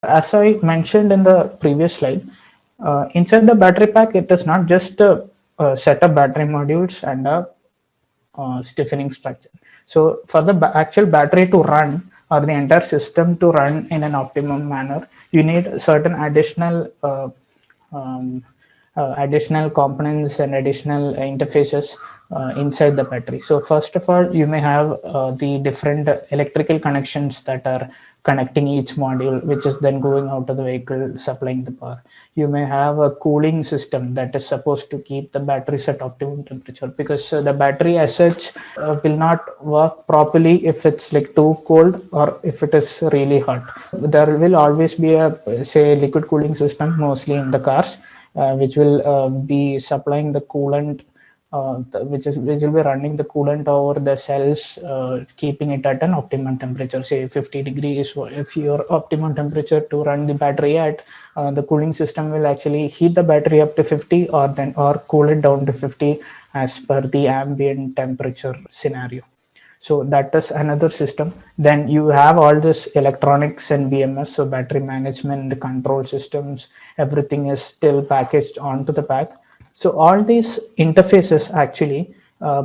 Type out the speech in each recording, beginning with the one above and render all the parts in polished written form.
As I mentioned in the previous slide, inside the battery pack, it is not just a set of battery modules and a stiffening structure. So for the actual battery to run, or the entire system to run in an optimum manner, you need certain um, additional components and additional interfaces inside the battery. So first of all, you may have the different electrical connections that are connecting each module, which is then going out of the vehicle supplying the power. You may have a cooling system that is supposed to keep the batteries at optimum temperature, because the battery as such will not work properly if it's like too cold or if it is really hot. There will always be a, say, liquid cooling system mostly in the cars, which will be supplying the coolant, which will be running the coolant over the cells, keeping it at an optimum temperature, say 50 degrees. If your optimum temperature to run the battery at, the cooling system will actually heat the battery up to 50, or cool it down to 50 as per the ambient temperature scenario. So that is another system. Then you have all this electronics and BMS, so battery management control systems, everything is still packaged onto the pack. So all these interfaces actually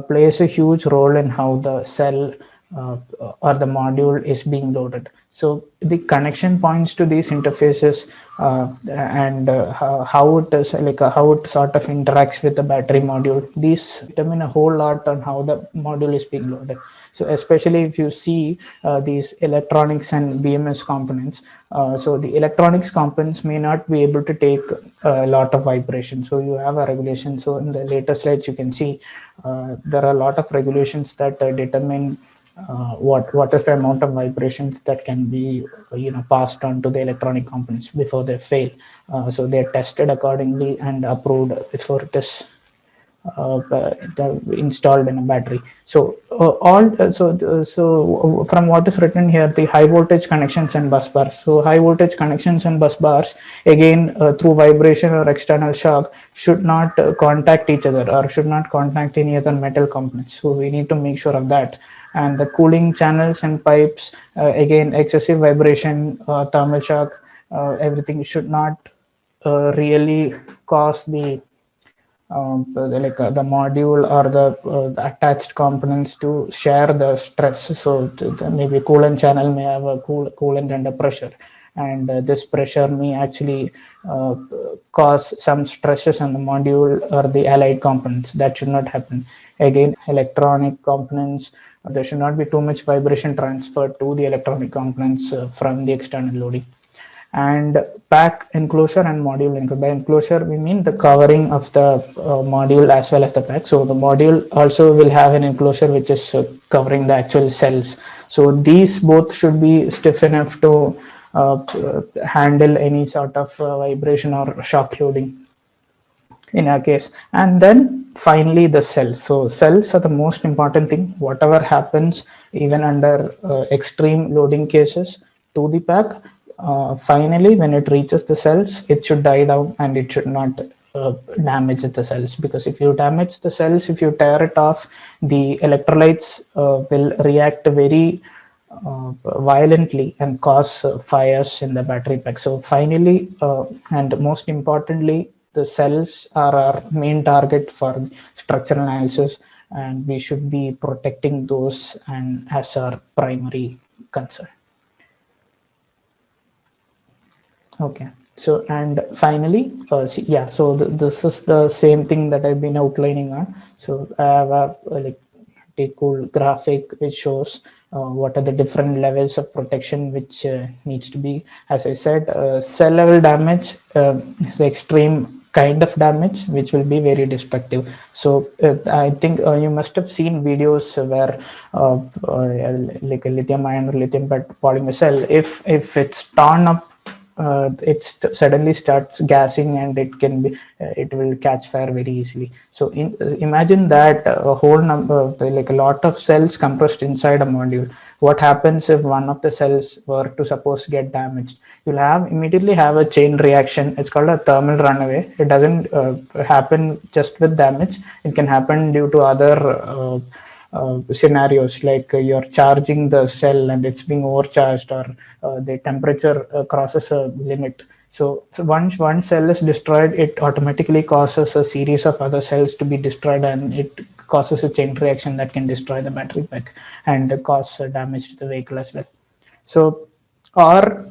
plays a huge role in how the cell or the module is being loaded. So the connection points to these interfaces, and how it is like how it sort of interacts with the battery module, these determine a whole lot on how the module is being loaded. So especially if you see these electronics and BMS components, so the electronics components may not be able to take a lot of vibration. So you have a regulation. So in the later slides, you can see there are a lot of regulations that determine what is the amount of vibrations that can be passed on to the electronic components before they fail. So they're tested accordingly and approved before it is installed in a battery. So from what is written here, the high voltage connections and bus bars. So high voltage connections and bus bars, again, through vibration or external shock, should not contact each other or should not contact any other metal components. So we need to make sure of that. And the cooling channels and pipes, again, excessive vibration, thermal shock, everything should not really cause the module or the attached components to share the stress. So maybe coolant channel may have a coolant under pressure, and this pressure may actually cause some stresses on the module or the allied components. That should not happen. Again, electronic components, there should not be too much vibration transferred to the electronic components from the external loading. And pack enclosure and module enclosure. By enclosure, we mean the covering of the module as well as the pack. So the module also will have an enclosure which is covering the actual cells. So these both should be stiff enough to handle any sort of vibration or shock loading in our case. And then finally the cells. So cells are the most important thing. Whatever happens, even under extreme loading cases to the pack, finally when it reaches the cells, it should die down and it should not damage the cells, because if you damage the cells, if you tear it off, the electrolytes will react very violently and cause fires in the battery pack. So finally, and most importantly, the cells are our main target for structural analysis, and we should be protecting those and as our primary concern. Okay. So, and finally, so this is the same thing that I've been outlining on. So I have a pretty cool graphic which shows what are the different levels of protection which needs to be. As I said, cell level damage is the extreme kind of damage which will be very destructive. So I think you must have seen videos where like a lithium ion or lithium polymer cell, if it's torn up, it suddenly starts gassing and it will catch fire very easily. So imagine that a whole number, like a lot of cells compressed inside a module. What happens if one of the cells were to suppose get damaged? You'll immediately have a chain reaction. It's called a thermal runaway. It doesn't happen just with damage. It can happen due to other scenarios, like you're charging the cell and it's being overcharged, or the temperature crosses a limit. So once one cell is destroyed, it automatically causes a series of other cells to be destroyed, and it causes a chain reaction that can destroy the battery pack and cause damage to the vehicle as well. So our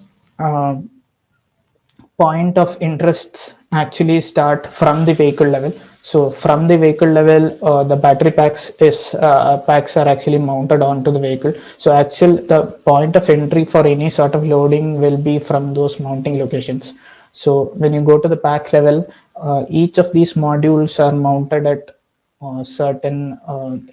point of interests actually start from the vehicle level. So from the vehicle level, the battery packs are actually mounted onto the vehicle. So the point of entry for any sort of loading will be from those mounting locations. So when you go to the pack level, each of these modules are mounted at certain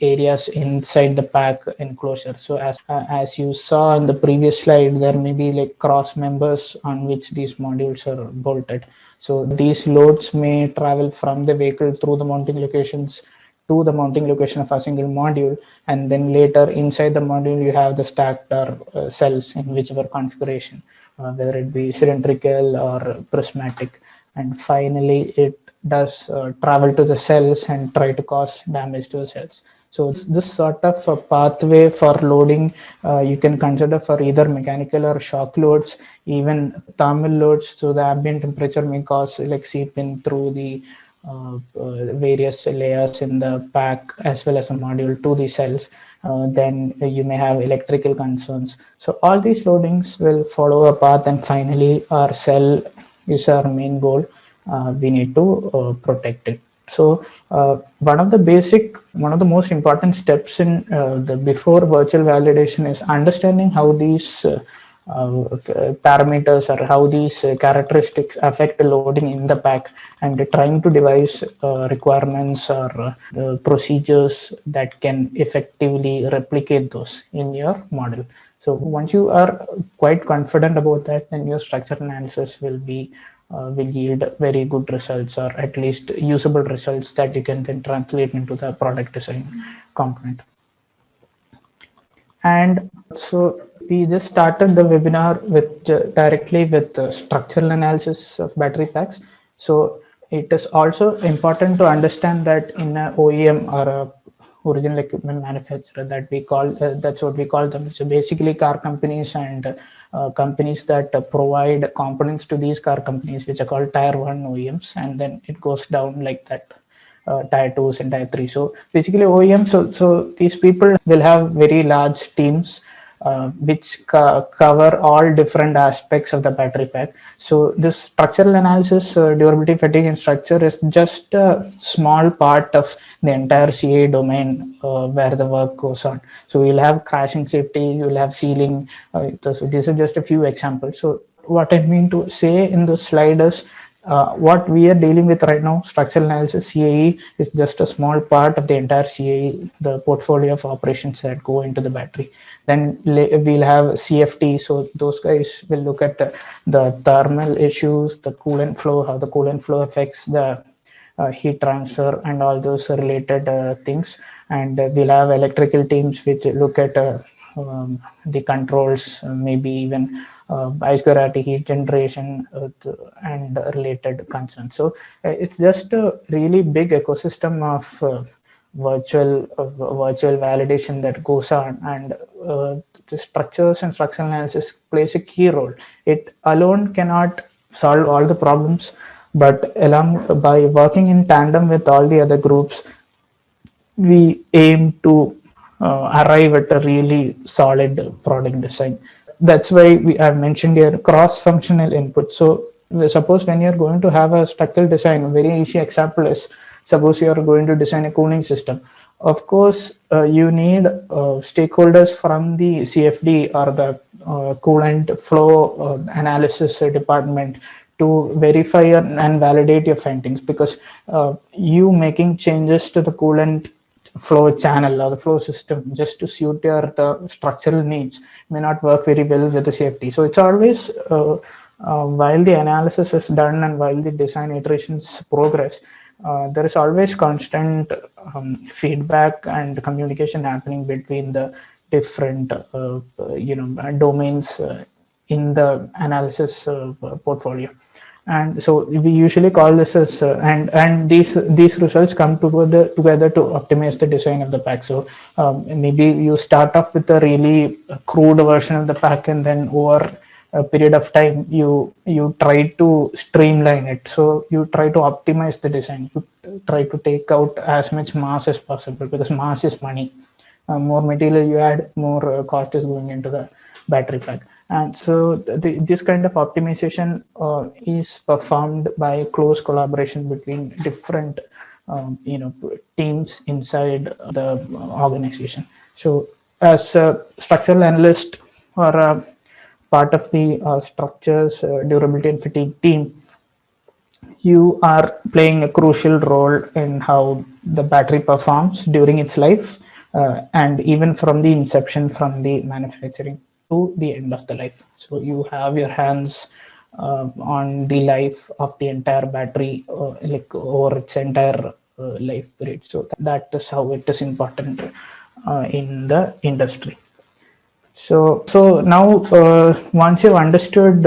areas inside the pack enclosure. So as you saw in the previous slide, there may be like cross members on which these modules are bolted. So these loads may travel from the vehicle through the mounting locations to the mounting location of a single module, and then later inside the module you have the stacked or cells in whichever configuration, whether it be cylindrical or prismatic, and finally it does travel to the cells and try to cause damage to the cells. So this sort of a pathway for loading you can consider for either mechanical or shock loads, even thermal loads. So the ambient temperature may cause like seep in through the various layers in the pack as well as a module to the cells. Then you may have electrical concerns. So all these loadings will follow a path, and finally our cell is our main goal. We need to protect it. So one of the most important steps in the before virtual validation is understanding how these parameters or how these characteristics affect the loading in the pack, and trying to devise requirements or procedures that can effectively replicate those in your model. So once you are quite confident about that, then your structural analysis will yield very good results, or at least usable results that you can then translate into the product design component. And so we just started the webinar with directly with structural analysis of battery packs. So it is also important to understand that in a OEM or a original equipment manufacturer, that we call that's what we call them. So basically car companies and companies that provide components to these car companies, which are called tier 1 OEMs, and then it goes down like that, tier 2s and tier 3. So basically OEM, so these people will have very large teams which cover all different aspects of the battery pack. So this structural analysis, durability, fatigue, and structure is just a small part of the entire CA domain where the work goes on. So you'll have crashing safety, you'll have sealing. So these are just a few examples. So what I mean to say in the slide is, what we are dealing with right now, structural analysis, CAE, is just a small part of the entire CAE, the portfolio of operations that go into the battery. Then we'll have CFT. So those guys will look at the thermal issues, the coolant flow, how the coolant flow affects the heat transfer and all those related things. And we'll have electrical teams which look at the controls, maybe even biosecurity, heat generation, and related concerns. So it's just a really big ecosystem of virtual validation that goes on, and the structures and structural analysis plays a key role. It alone cannot solve all the problems, but along by working in tandem with all the other groups, we aim to arrive at a really solid product design. That's why I've mentioned here cross-functional input. So suppose when you're going to have a structural design, a very easy example is, suppose you're going to design a cooling system. Of course, you need stakeholders from the CFD or the coolant flow analysis department to verify and validate your findings, because you making changes to the coolant flow channel or the flow system just to suit the structural needs may not work very well with the safety. So it's always while the analysis is done and while the design iterations progress, there is always constant feedback and communication happening between the different domains in the analysis portfolio. And so we usually call this as and these results come together to optimize the design of the pack. So maybe you start off with a really crude version of the pack, and then over a period of time you try to streamline it. So you try to optimize the design, you try to take out as much mass as possible, because mass is money. More material you add, more cost is going into the battery pack. And so this kind of optimization is performed by close collaboration between different teams inside the organization. So as a structural analyst or a part of the structures durability and fatigue team, you are playing a crucial role in how the battery performs during its life, and even from the inception, from the manufacturing to the end of the life. So you have your hands on the life of the entire battery, like over its entire life period. So that is how it is important in the industry. So now once you've understood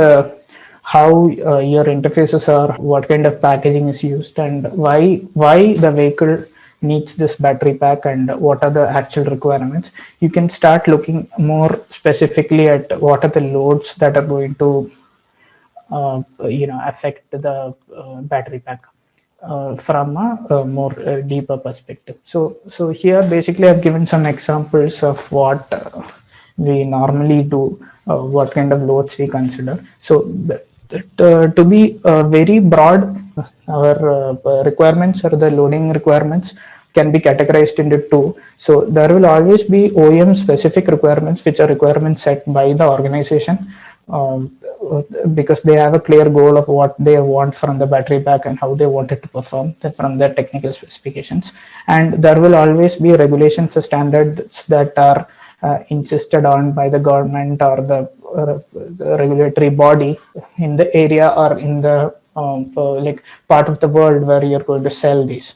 how your interfaces are, what kind of packaging is used, and why the vehicle needs this battery pack, and what are the actual requirements, you can start looking more specifically at what are the loads that are going to affect the battery pack from a more deeper perspective. So here basically I've given some examples of what we normally do, what kind of loads we consider. So to be very broad, our requirements, or the loading requirements, can be categorized into two. So there will always be OEM specific requirements, which are requirements set by the organization, because they have a clear goal of what they want from the battery pack and how they want it to perform from their technical specifications. And there will always be regulations or standards that are insisted on by the government or the regulatory body in the area, or in the like part of the world where you're going to sell these.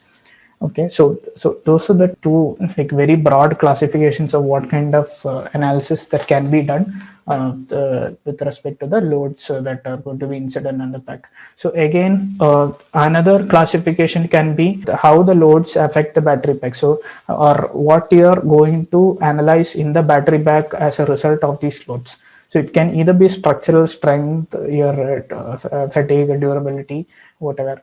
Okay, so those are the two like very broad classifications of what kind of analysis that can be done with respect to the loads that are going to be incident on the pack. So again, another classification can be how the loads affect the battery pack. So or what you are going to analyze in the battery pack as a result of these loads. So it can either be structural strength, your fatigue, durability, whatever,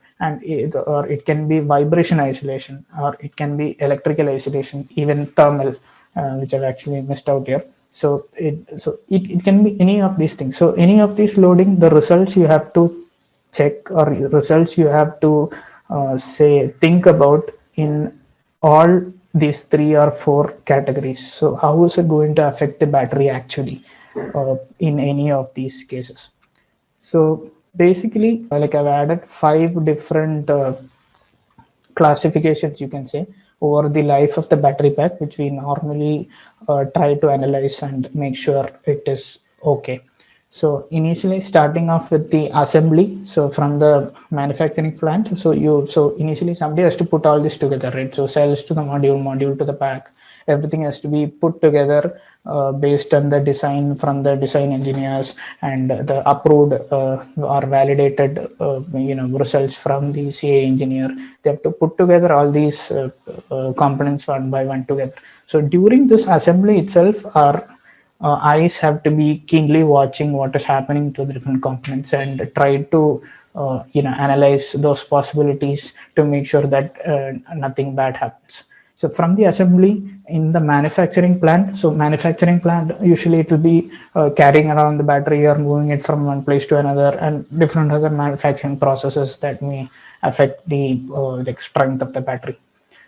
or it can be vibration isolation, or it can be electrical isolation, even thermal, which I've actually missed out here. So it can be any of these things. So any of these loading, the results you have to check, or results you have to think about in all these 3 or 4 categories. So how is it going to affect the battery actually in any of these cases? So basically, like I've added 5 different classifications, you can say, over the life of the battery pack, which we normally try to analyze and make sure it is okay. So initially starting off with the assembly, so from the manufacturing plant, so initially somebody has to put all this together, right? So cells to the module to the pack, everything has to be put together based on the design from the design engineers, and the approved or validated results from the CA engineer. They have to put together all these components one by one together. So during this assembly itself, our eyes have to be keenly watching what is happening to the different components, and try to analyze those possibilities to make sure that nothing bad happens. So from the assembly in the manufacturing plant, so manufacturing plant, usually it will be carrying around the battery or moving it from one place to another, and different other manufacturing processes that may affect the like strength of the battery.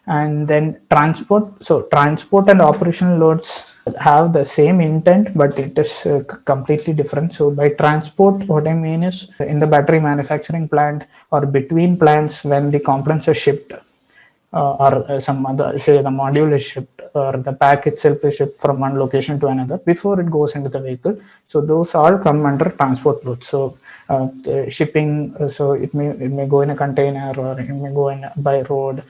And then transport. So transport and operational loads have the same intent, but it is completely different. So by transport, what I mean is in the battery manufacturing plant or between plants, when the components are shipped, or some other, say the module is shipped, or the pack itself is shipped from one location to another before it goes into the vehicle. So those all come under transport loads. So shipping, so it may go in a container, or it may go in by road.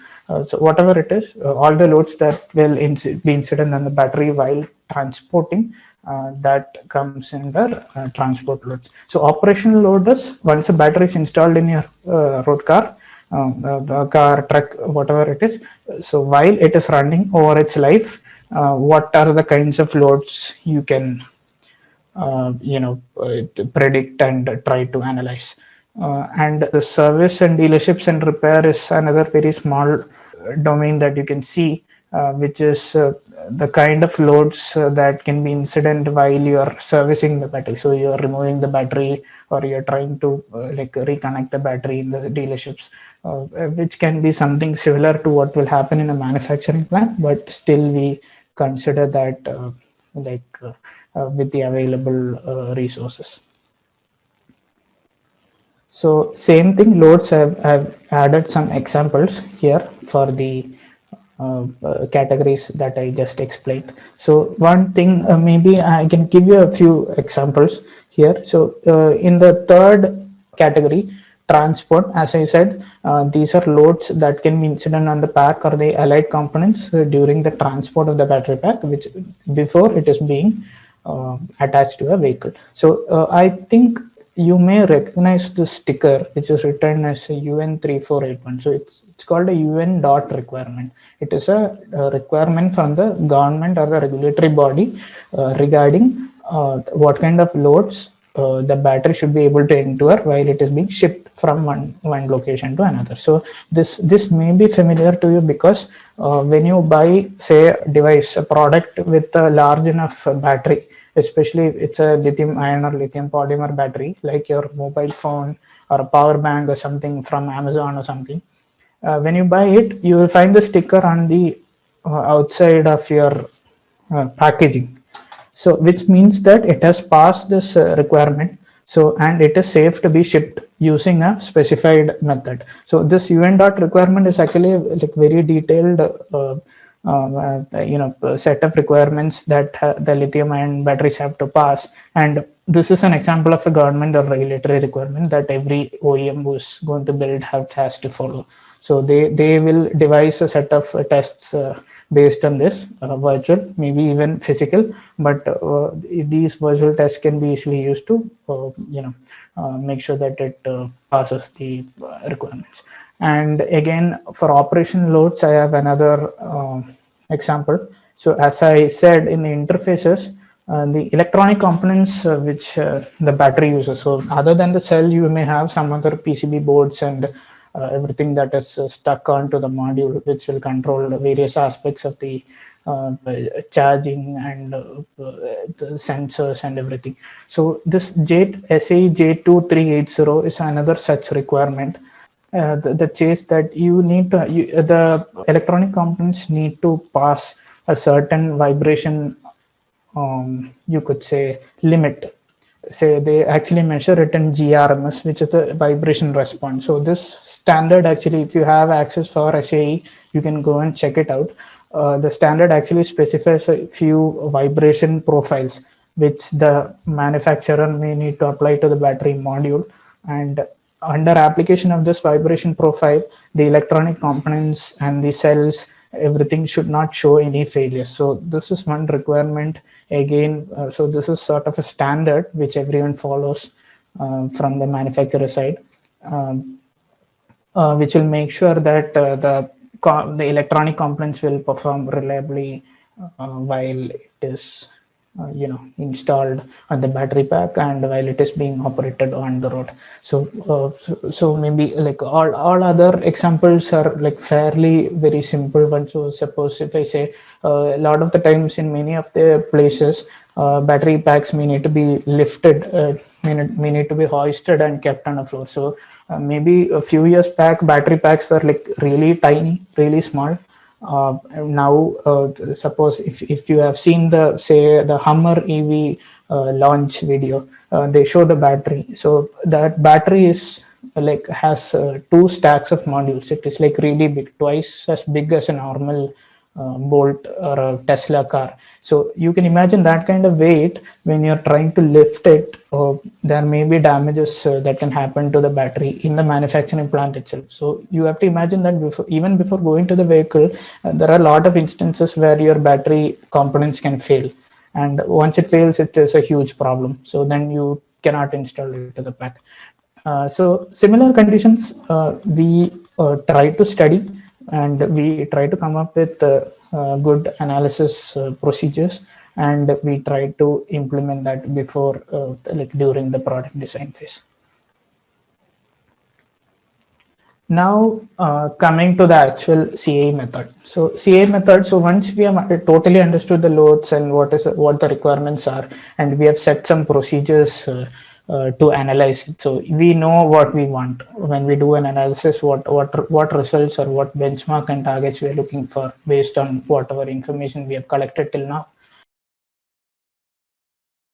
So whatever it is, all the loads that will be incident on the battery while transporting that comes under transport loads. So operational load is once a battery is installed in your road car, the car, truck, whatever it is. So while it is running over its life, what are the kinds of loads you can to predict and try to analyze. And the service and dealerships and repair is another very small domain that you can see, which is the kind of loads that can be incident while you are servicing the battery. So you are removing the battery, or you're trying to reconnect the battery in the dealerships, which can be something similar to what will happen in a manufacturing plant, but still we consider that with the available resources. So same thing, loads, I've added some examples here for the categories that I just explained. So one thing, maybe I can give you a few examples here. So in the third category, transport, as I said, these are loads that can be incident on the pack or the allied components during the transport of the battery pack, which before it is being attached to a vehicle. So I think you may recognize the sticker which is written as a UN 3481. So it's called a UN dot requirement. It is a requirement from the government or the regulatory body regarding what kind of loads the battery should be able to endure while it is being shipped from one location to another. So this may be familiar to you because when you buy, say, a device, a product with a large enough battery, especially if it's a lithium ion or lithium polymer battery, like your mobile phone or a power bank or something from Amazon or something, when you buy it, you will find the sticker on the outside of your packaging. So which means that it has passed this requirement. So, and it is safe to be shipped using a specified method. So this UN dot requirement is actually like very detailed set of requirements that the lithium ion batteries have to pass. And this is an example of a government or regulatory requirement that every OEM who's going to build has to follow. So they will devise a set of tests based on this, virtual, maybe even physical, but these virtual tests can be easily used to make sure that it passes the requirements. And again, for operation loads, I have another example. So as I said, in the interfaces, the electronic components which the battery uses. So other than the cell, you may have some other PCB boards and everything that is stuck onto the module, which will control the various aspects of the charging and the sensors and everything. So this SAE J2380 is another such requirement. The chase that you need to, the electronic components need to pass a certain vibration, you could say, limit. Say they actually measure it in GRMS, which is the vibration response. So this standard, actually, if you have access for SAE, you can go and check it out. The standard actually specifies a few vibration profiles which the manufacturer may need to apply to the battery module. And under application of this vibration profile, the electronic components and the cells, everything should not show any failure. So this is one requirement again. So this is sort of a standard which everyone follows from the manufacturer side, which will make sure that the electronic components will perform reliably while it is installed on the battery pack and while it is being operated on the road. So maybe like all other examples are like fairly very simple ones. So suppose if I say a lot of the times in many of the places, battery packs may need to be lifted, may need to be hoisted and kept on the floor. So maybe a few years back, battery packs were like really tiny, really small. Now, suppose if you have seen the Hummer EV launch video, they show the battery. So that battery is like has 2 stacks of modules. It is like really big, twice as big as a normal Bolt or a Tesla car. So you can imagine that kind of weight when you're trying to lift it. There may be damages that can happen to the battery in the manufacturing plant itself. So you have to imagine that even before going to the vehicle, there are a lot of instances where your battery components can fail. and once it fails, it is a huge problem. So then you cannot install it to the pack. So similar conditions, we try to study, and we try to come up with good analysis procedures, and we try to implement that before, like during the product design phase. Now, coming to the actual CA method. So CA method. So once we have totally understood the loads and what the requirements are, and we have set some procedures to analyze it. So we know what we want when we do an analysis. What results or what benchmark and targets we are looking for based on whatever information we have collected till now.